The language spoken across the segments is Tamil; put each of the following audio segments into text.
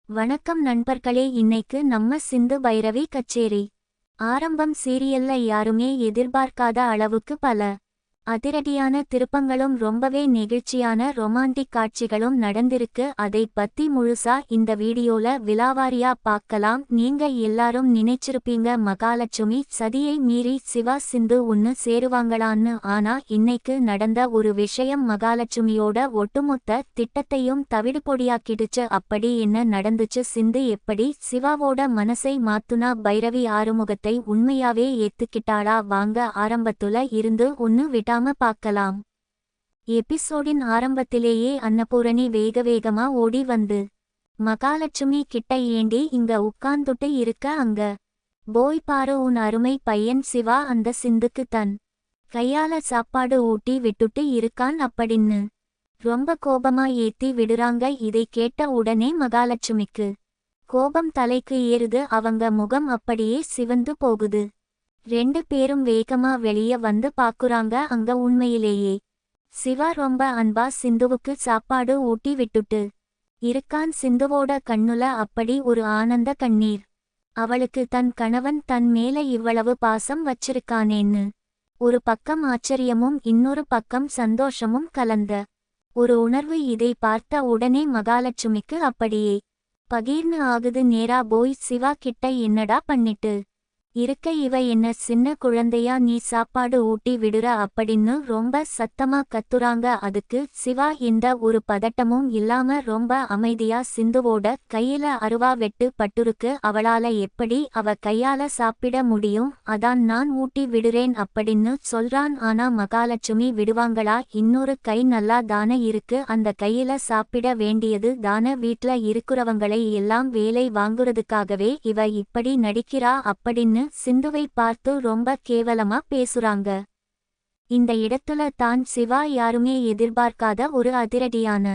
வணக்கம் நண்பர்களே, இன்னைக்கு நம்ம சிந்து பைரவி கச்சேரி ஆரம்பம். சீரியல்ல யாருமே எதிர்பார்க்காத அளவுக்கு பல அதிரடியான திருப்பங்களும் ரொம்பவே நெகிழ்ச்சியான ரொமான்டிக் காட்சிகளும் நடந்திருக்கு. அதை பத்தி முழுசா இந்த வீடியோல விலாவாரியா பார்க்கலாம். நீங்க எல்லாரும் நினைச்சிருப்பீங்க மகாலட்சுமி சதியை மீறி சிவா சிந்து ஒன்னு சேருவாங்களான்னு. ஆனா இன்னைக்கு நடந்த ஒரு விஷயம் மகாலட்சுமியோட ஒட்டுமொத்த திட்டத்தையும் தவிடுபொடியாக்கிடுச்சு. அப்படி என்ன நடந்துச்சு? சிந்து எப்படி சிவாவோட மனசை மாத்துனா? பைரவி ஆறுமுகத்தை உண்மையாவே ஏத்துக்கிட்டாளா? வாங்க ஆரம்பத்துல இருந்து ஒன்னு விடாம பார்க்கலாம். எபிசோடின் ஆரம்பத்திலேயே அன்னபூரணி வேகமா ஓடி வந்து மகாலட்சுமி கிட்ட, ஏண்டி இங்க உட்கார்ந்துட்டு இருக்க, அங்க போய் பாரு, உன் அருமை பையன் சிவா அந்த சிந்துக்கு தன் கையால சாப்பாடு ஊட்டி விட்டுட்டு இருக்கான் அப்படின்னு ரொம்ப கோபமா ஏத்தி விடுறாங்க. இதை கேட்ட உடனே மகாலட்சுமிக்கு கோபம் தலைக்கு ஏறுது. அவங்க முகம் அப்படியே சிவந்து போகுது. ரெண்டு பேரும் வேகமா வெளிய வந்து பாக்குறாங்க. அங்க உண்மையிலேயே சிவா ரொம்ப அன்பா சிந்துவுக்கு சாப்பாடு ஊட்டி விட்டுட்டு இருக்கான். சிந்துவோட கண்ணுல அப்படி ஒரு ஆனந்த கண்ணீர். அவளுக்கு தன் கணவன் தன் மேல இவ்வளவு பாசம் வச்சிருக்கானேன்னு ஒரு பக்கம் ஆச்சரியமும் இன்னொரு பக்கம் சந்தோஷமும் கலந்த ஒரு உணர்வு. இதை பார்த்த உடனே மகாலட்சுமிக்கு அப்படியே பகீர்னு ஆகுது. நேரா போய் சிவா கிட்ட, என்னடா பண்ணிட்டு இருக்க, இவ என்ன சின்ன குழந்தையா, நீ சாப்பாடு ஊட்டி விடுற அப்படின்னு ரொம்ப சத்தமா கத்துறாங்க. அதுக்கு சிவா எந்த ஒரு பதட்டமும் இல்லாம ரொம்ப அமைதியா, சிந்துவோட கையில அருவா வெட்டு பட்டுருக்கு, அவளால எப்படி அவ கையால சாப்பிட முடியும், அதான் நான் ஊட்டி விடுறேன் அப்படின்னு சொல்றான். ஆனா மகாலட்சுமி விடுவாங்களா? இன்னொரு கை நல்லா தானே இருக்கு, அந்த கையில சாப்பிட வேண்டியது தானே. வீட்ல இருக்கிறவங்களை எல்லாம் வேலை வாங்குறதுக்காகவே இவ இப்படி நடிக்கிறா அப்படின்னு சிந்துவை பார்த்து ரொம்ப கேவலமா பேசுறாங்க. இந்த இடத்துல தான் சிவா யாருமே எதிர்பார்க்காத ஒரு அதிரடியான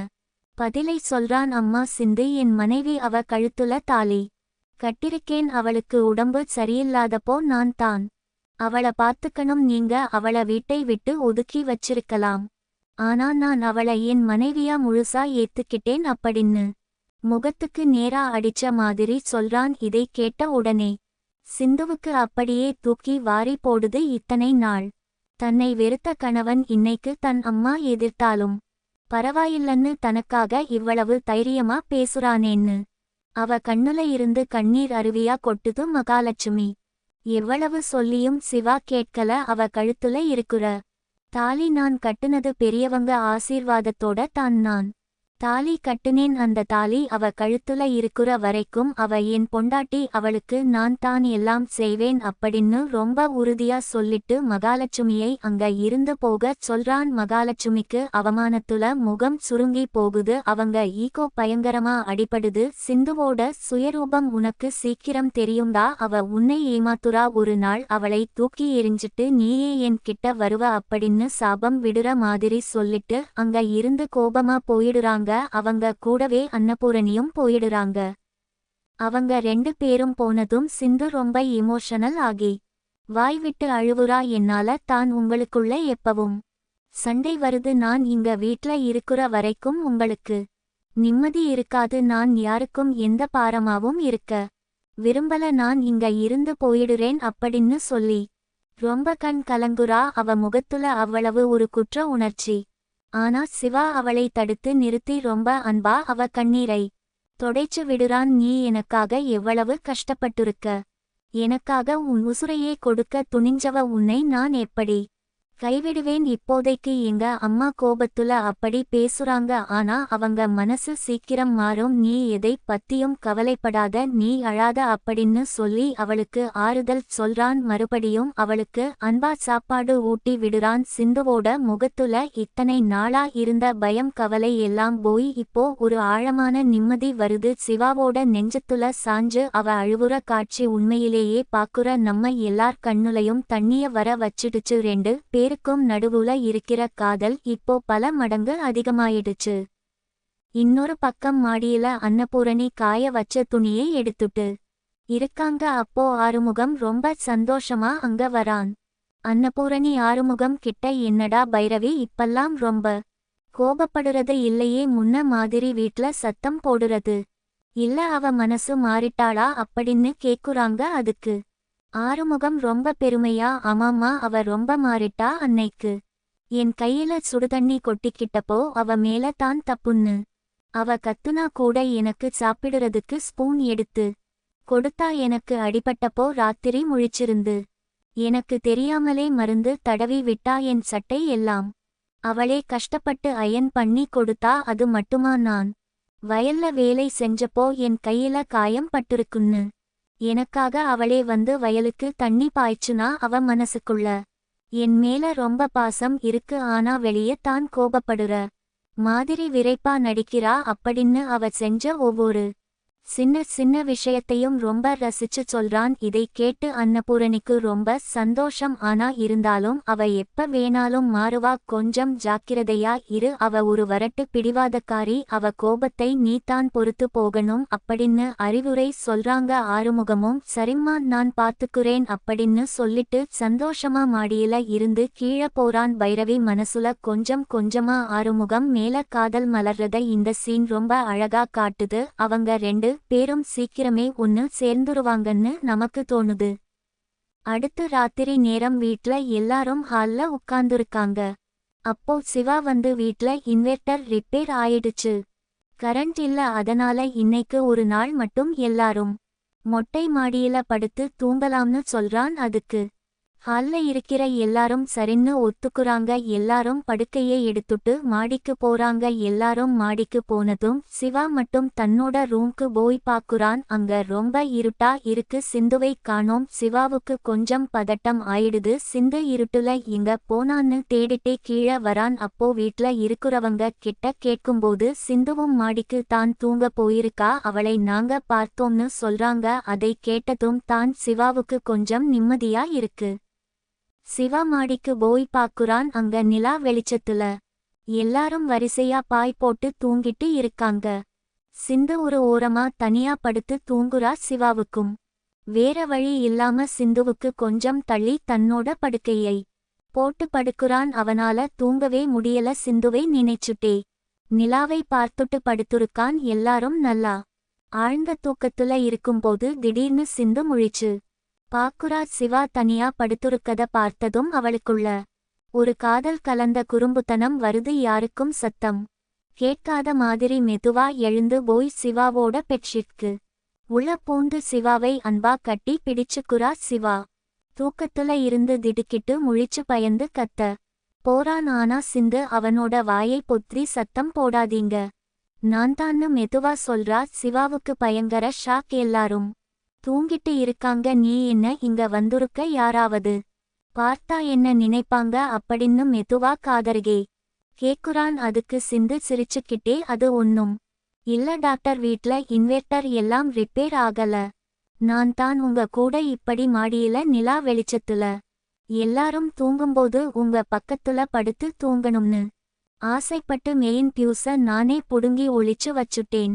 பதிலை சொல்றான். அம்மா சிந்து, என் மனைவி, அவ கழுத்துல தாலி கட்டிருக்கேன், அவளுக்கு உடம்பு சரியில்லாதப்போ நான் தான் அவள பார்த்துக்கணும், நீங்க அவள வீட்டை விட்டு ஒதுக்கி வச்சிருக்கலாம், ஆனா நான் அவள என் மனைவியா முழுசா ஏத்துக்கிட்டேன் அப்படின்னு முகத்துக்கு நேரா அடிச்ச மாதிரி சொல்றான். இதை கேட்ட உடனே சிந்துவுக்கு அப்படியே தூக்கி வாரி போடுது. இத்தனை நாள் தன்னை வெறுத்த கணவன் இன்னைக்கு தன் அம்மா எதிர்த்தாலும் பரவாயில்லன்னு தனக்காக இவ்வளவு தைரியமா பேசுறானேன்னு அவ கண்ணுல இருந்து கண்ணீர் அருவியா கொட்டுது. மகாலட்சுமி எவ்வளவு சொல்லியும் சிவா கேட்கல. அவ கழுத்துல இருக்குற தாலி நான் கட்டுனது பெரியவங்க ஆசீர்வாதத்தோட தான் நான் தாலி கட்டுனேன், அந்த தாலி அவ கழுத்துல இருக்குற வரைக்கும் அவ என் பொண்டாட்டி, அவளுக்கு நான் தான் எல்லாம் செய்வேன் அப்படின்னு ரொம்ப உறுதியா சொல்லிட்டு மகாலட்சுமியை அங்க இருந்து போக சொல்றான். மகாலட்சுமிக்கு அவமானத்துல முகம் சுருங்கி போகுது. அவங்க ஈகோ பயங்கரமா அடிபடுது. சிந்துவோட சுயரூபம் உனக்கு சீக்கிரம் தெரியும்டா, அவ உன்னை ஏமாத்துறா, ஒரு நாள் அவளை தூக்கி எறிஞ்சிட்டு நீயே என் கிட்ட வருவ அப்படின்னு சாபம் விடுற மாதிரி சொல்லிட்டு அங்க இருந்து கோபமா போயிடுறாங்க. அவங்க கூடவே அன்னபூரணியும் போயிடுறாங்க. அவங்க ரெண்டு பேரும் போனதும் சிந்து ரொம்ப இமோஷனல் ஆகி வாய் விட்டு அழுவுறா. என்னால தான் உங்களுக்குள்ள எப்பவும் சண்டை வருது, நான் இங்க வீட்ல இருக்குற வரைக்கும் உங்களுக்கு நிம்மதி இருக்காது, நான் யாருக்கும் எந்த பாரமாவும் இருக்க விரும்பல, நான் இங்க இருந்து போயிடுறேன் அப்படின்னு சொல்லி ரொம்ப கண் கலங்குறா. அவ முகத்துல அவ்வளவு ஒரு குற்ற உணர்ச்சி. ஆனா சிவா அவளை தடுத்து நிறுத்தி ரொம்ப அன்பா அவ கண்ணீரை தொடைச்சு விடுறான். நீ எனக்காக எவ்வளவு கஷ்டப்பட்டுருக்க, எனக்காக உன் உசுரையே கொடுக்க துணிஞ்சவ உன்னை நான் எப்படி கைவிடுவேன்? இப்போதைக்கு எங்க அம்மா கோபத்துல அப்படி பேசுறாங்க, ஆனா அவங்க மனசு சீக்கிரம் மாறும், நீ எதை பத்தியும் கவலைப்படாத, நீ அழாத அப்படின்னு சொல்லி அவளுக்கு ஆறுதல் சொல்றான். மறுபடியும் அவளுக்கு அன்பா சாப்பாடு ஊட்டி விடுறான். சிந்துவோட முகத்துல இத்தனை நாளா இருந்த பயம் கவலை எல்லாம் போய் இப்போ ஒரு ஆழமான நிம்மதி வருது. சிவாவோட நெஞ்சத்துல சாஞ்சு அவ அழுவுற காட்சி உண்மையிலேயே பாக்குற நம்ம எல்லார் கண்ணுலையும் தண்ணிய வர வச்சிடுச்சு. ரெண்டு பேருக்கும் நடுவுல இருக்கிற காதல் இப்போ பல மடங்கு அதிகமாயிடுச்சு. இன்னொரு பக்கம் மாடியில அன்னபூரணி காய வச்ச துணியை எடுத்துட்டு இருக்காங்க. அப்போ ஆறுமுகம் ரொம்ப சந்தோஷமா அங்க வரான். அன்னபூரணி ஆறுமுகம் கிட்ட, என்னடா பைரவி இப்பல்லாம் ரொம்ப கோபப்படுறது இல்லையே, முன்ன மாதிரி வீட்ல சத்தம் போடுறது இல்ல அவ மனசு மாறிட்டாளா அப்படின்னு கேக்குறாங்க அதுக்கு. ஆறுமுகம் ரொம்ப பெருமையா, ஆமாம்மா அவ ரொம்ப மாறிட்டா அன்னைக்கு. என் கையில சுடுதண்ணி கொட்டிக்கிட்டப்போ அவ மேல தான் தப்புன்னு. அவ கத்துனா கூட எனக்கு சாப்பிடுறதுக்கு ஸ்பூன் எடுத்து கொடுத்தா. எனக்கு அடிபட்டப்போ ராத்திரி முழிச்சிருந்து எனக்கு தெரியாமலே மருந்து தடவி விட்டா என் சட்டை எல்லாம். அவளே கஷ்டப்பட்டு அயன் பண்ணி கொடுத்தா. அது மட்டுமா, நான் வயல்ல வேலை செஞ்சப்போ என் கையில காயம் பட்டிருக்குன்னு எனக்காக அவளே வந்து வயலுக்கு தண்ணி பாய்ச்சுனா. அவ மனசுக்குள்ள என் மேல ரொம்ப பாசம் இருக்கு, ஆனா வெளியே தான் கோபப்படுற மாதிரி விரைப்பா நடிக்கிறா அப்படின்னு அவ செஞ்ச ஒவ்வொரு சின்ன சின்ன விஷயத்தையும் ரொம்ப ரசிச்சு சொல்றான். இதை கேட்டு அன்னபூரணிக்கு ரொம்ப சந்தோஷம். ஆனா இருந்தாலும் அவ எப்ப வேணாலும் மாறுவா, கொஞ்சம் ஜாக்கிரதையா இரு, அவ ஒரு வரட்டு பிடிவாதக்காரி, அவ கோபத்தை நீ தான் பொறுத்து போகணும் அப்படின்னு அறிவுரை சொல்றாங்க. ஆறுமுகமும் சரிம்மா நான் பாத்துக்குறேன் அப்படின்னு சொல்லிட்டு சந்தோஷமா மாடியில இருந்து கீழே போறான். பைரவி மனசுல கொஞ்சம் கொஞ்சமா ஆறுமுகம் மேல காதல் மலர்றத இந்த சீன் ரொம்ப அழகா காட்டுது. அவங்க ரெண்டு பேரும் சீக்கிரமே ஒன்னு சேர்ந்துருவாங்கன்னு நமக்கு தோணுது. அடுத்து ராத்திரி நேரம் வீட்ல எல்லாரும் ஹால்ல உட்கார்ந்துருக்காங்க. அப்போ சிவா வந்து வீட்ல இன்வெர்டர் ரிப்பேர் ஆயிடுச்சு, கரண்ட் இல்ல, அதனால இன்னைக்கு ஒரு நாள் மட்டும் எல்லாரும் மொட்டை மாடியில படுத்து தூங்கலாம்னு சொல்றான். அதுக்கு ஹால்ல இருக்கிற எல்லாரும் சரின்னு ஒத்துக்குறாங்க. எல்லாரும் படுக்கையை எடுத்துட்டு மாடிக்கு போறாங்க. எல்லாரும் மாடிக்கு போனதும் சிவா மட்டும் தன்னோட ரூம்க்கு போய் பாக்குறான். அங்க ரொம்ப இருட்டா இருக்கு, சிந்துவை காணோம். சிவாவுக்கு கொஞ்சம் பதட்டம் ஆயிடுது. சிந்து இருட்டுல எங்க போனான்னு தேடிட்டே கீழே வரான். அப்போ வீட்ல இருக்கிறவங்க கிட்ட கேட்கும்போது சிந்துவும் மாடிக்கு தான் தூங்க போயிருக்கா, அவளை நாங்க பார்த்தோம்னு சொல்றாங்க. அதை கேட்டதும் தான் சிவாவுக்கு கொஞ்சம் நிம்மதியா இருக்கு. சிவா மாடிக்கு போய் பாக்குறான். அங்க நிலா வெளிச்சத்துல எல்லாரும் வரிசையா பாய் போட்டு தூங்கிட்டு இருக்காங்க. சிந்து ஒரு ஓரமா தனியா படுத்து தூங்குறா. சிவாவுக்கும் வேற வழி இல்லாம சிந்துவுக்கு கொஞ்சம் தள்ளி தன்னோட படுக்கையை போட்டு படுக்குறான். அவனால தூங்கவே முடியல. சிந்துவை நினைச்சுட்டே நிலாவை பார்த்துட்டு படுத்துருக்கான். எல்லாரும் நல்லா ஆழ்ந்த தூக்கத்துல இருக்கும்போது திடீர்னு சிந்து முழிச்சு பாக்குறா. சிவா தனியா படுத்துருக்கத பார்த்ததும் அவளுக்குள்ள ஒரு காதல் கலந்த குறும்புத்தனம் வருது. யாருக்கும் சத்தம் கேட்காத மாதிரி மெதுவா எழுந்து போய் சிவாவோட பெட்ஷீட்க்கு உள்ள பூந்து சிவாவை அன்பா கட்டி பிடிச்சுக்குறா. சிவா தூக்கத்துல இருந்து திடுக்கிட்டு முழிச்சு பயந்து கத்த போறான். ஆனா சிந்து அவனோட வாயை பொத்தி சத்தம் போடாதீங்க நான் தான்னு மெதுவா சொல்றா. சிவாவுக்கு பயங்கர ஷாக். எல்லாரும் தூங்கிட்டு இருக்காங்க, நீ என்ன இங்க வந்துருக்க, யாராவது பார்த்தா என்ன நினைப்பாங்க அப்படின்னு மெதுவா காதருகே கேக்குறான். அதுக்கு சிந்து சிரிச்சுக்கிட்டே அது ஒன்னும் இல்ல டாக்டர், வீட்ல இன்வெர்டர் எல்லாம் ரிப்பேர் ஆகல, நான் தான் உங்க கூட இப்படி மாடியில நிலா வெளிச்சத்துல எல்லாரும் தூங்கும்போது உங்க பக்கத்துல படுத்து தூங்கணும்னு ஆசைப்பட்டு மெயின் பியூஸ நானே புடுங்கி ஒளிச்சு வச்சுட்டேன்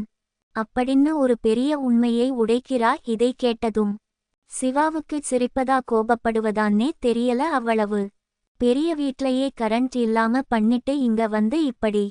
அப்படின்னு ஒரு பெரிய உண்மையை உடைக்கிறா. இதை கேட்டதும் சிவாவுக்கு சிரிப்பதா கோபப்படுவதான்னே தெரியல. அவ்வளவு பெரிய வீட்லயே கரண்ட் இல்லாம பண்ணிட்டு இங்க வந்து இப்படி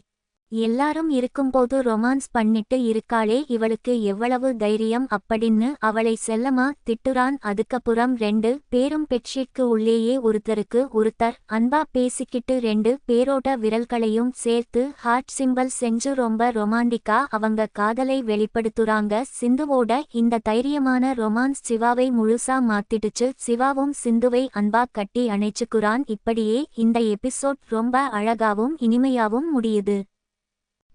எல்லாரும் இருக்கும்போது ரொமான்ஸ் பண்ணிட்டு இருக்காளே, இவளுக்கு எவ்வளவு தைரியம் அப்படின்னு அவளை செல்லமா திட்டுறான். அதுக்கப்புறம் ரெண்டு பேரும் பெட்ஷீட்க்கு உள்ளேயே ஒருத்தருக்கு ஒருத்தர் அன்பா பேசிக்கிட்டு ரெண்டு பேரோட விரல்களையும் சேர்த்து ஹார்ட் சிம்பல் செஞ்சு ரொம்ப ரொமாண்டிக்கா அவங்க காதலை வெளிப்படுத்துறாங்க. சிந்துவோட இந்த தைரியமான ரொமான்ஸ் சிவாவை முழுசா மாத்திடுச்சு. சிவாவும் சிந்துவை அன்பா கட்டி அணைச்சுக்குறான். இப்படியே இந்த எபிசோட் ரொம்ப அழகாவும் இனிமையாவும் முடியுது.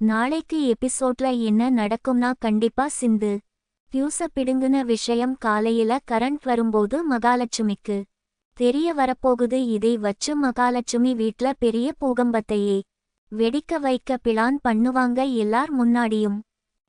நாளைக்கு எபிசோட்ல என்ன நடக்கும்னா, கண்டிப்பா சிந்து பியூஸ பிடுங்குன விஷயம் காலையில கரண்ட் வரும்போது மகாலட்சுமிக்கு தெரிய வரப்போகுது. இதை வச்சு மகாலட்சுமி வீட்ல பெரிய பூகம்பத்தையே வெடிக்க வைக்க பிளான் பண்ணுவாங்க. எல்லார் முன்னாடியும்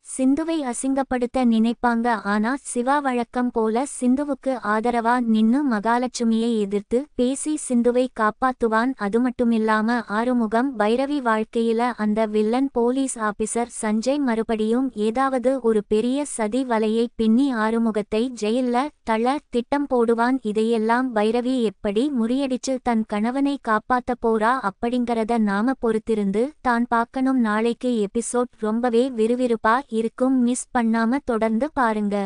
சிந்துவை அசிங்கப்படுத்த நினைப்பாங்க. ஆனா சிவா வழக்கம் போல சிந்துவுக்கு ஆதரவா நின்னு மகாலட்சுமியை எதிர்த்து பேசி சிந்துவை காப்பாத்துவான். அதுமட்டுமில்லாம ஆறுமுகம் பைரவி வாழ்க்கையில அந்த வில்லன் போலீஸ் ஆபிசர் சஞ்சய் மறுபடியும் ஏதாவது ஒரு பெரிய சதி வலையை பின்னி ஆறுமுகத்தை ஜெயில்ல தள்ள திட்டம் போடுவான். இதையெல்லாம் பைரவி எப்படி முறியடிச்சு தன் கணவனை காப்பாத்த போறா அப்படிங்கறத நாம பொறுத்திருந்து தான் பார்க்கணும். நாளைக்கு எபிசோட் ரொம்பவே விறுவிறுப்பா இருக்கும். மிஸ் பண்ணாம தொடர்ந்து பாருங்க.